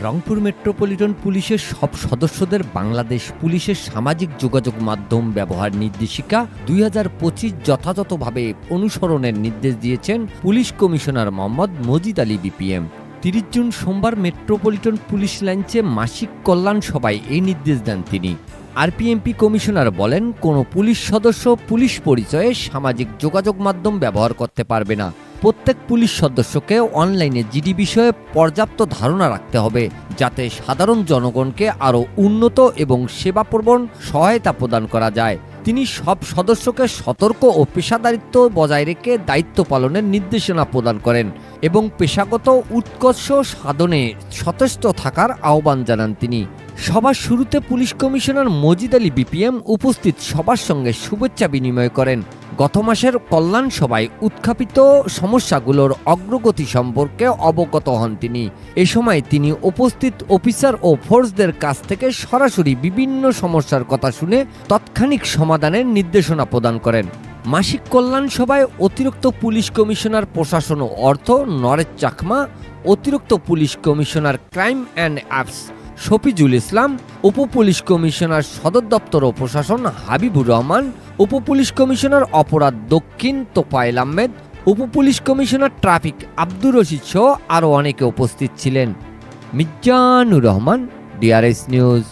Rangpur metropolitan পুলিশের সব সদস্যদের বাংলাদেশ পুলিশের সামাজিক যোগাযোগ মাধ্যম ব্যবহার নির্দেশিকা ২০২৫ যথাযথভাবে অনুসরণের নির্দেশ দিয়েছেন police commissioner Mohammad Majid Ali BPM. ৩০ June সোমবার মেট্রোপলিটন পুলিশ লাইনসে মাসিক কল্যাণ সভায় এই নির্দেশ দেন তিনি। আরপিএমপি কমিশনার বলেন, কোনো পুলিশ সদস্য পুলিশ পরিচয়ে সামাজিক যোগাযোগ মাধ্যম ব্যবহার করতে পারবে না। প্রত্যেক পুলিশ সদস্যকে অনলাইনে জিডি বিষয়ে পর্যাপ্ত ধারণা রাখতে হবে, যাতে সাধারণ জনগণকে আরও উন্নত এবং সেবাপ্রবণ সহায়তা প্রদান করা যায়। তিনি সব সদস্যকে সতর্ক ও পেশাদারিত্ব বজায় রেখে দায়িত্ব পালনের নির্দেশনা প্রদান করেন এবং পেশাগত উৎকর্ষ সাধনে সচেষ্ট থাকার আহ্বান জানান তিনি। সবার শুরুতে police commissioner Majid Ali BPM উপস্থিত সবার সঙ্গে শুভেচ্ছা বিনিময় করেন। গত মাসের কল্যাণ সভায় উত্থাপিত সমস্যাগুলোর অগ্রগতি সম্পর্কে অবগত হন তিনি। এ সময় তিনি উপস্থিত অফিসার ও ফোর্সদের কাছ থেকে সরাসরি বিভিন্ন সমস্যার কথা শুনে তাৎক্ষণিক সমাধানের নির্দেশনা প্রদান করেন। মাসিক কল্যাণ সভায় অতিরিক্ত পুলিশ কমিশনার প্রশাসন ও অর্থ নরেশ চাকমা, অতিরিক্ত police commissioner crime and ops Shafizul Islam, উপপুলিশ কমিশনার সদর দপ্তর ও প্রশাসন হাবিবুর রহমান, উপপুলিশ কমিশনার অপরাধ দক্ষিণ তোফায়েল আহমেদ, উপপুলিশ কমিশনার ট্রাফিক আব্দুর রশিদ সহ আরও অনেকে উপস্থিত ছিলেন। Mizanur Rahman, DRS news.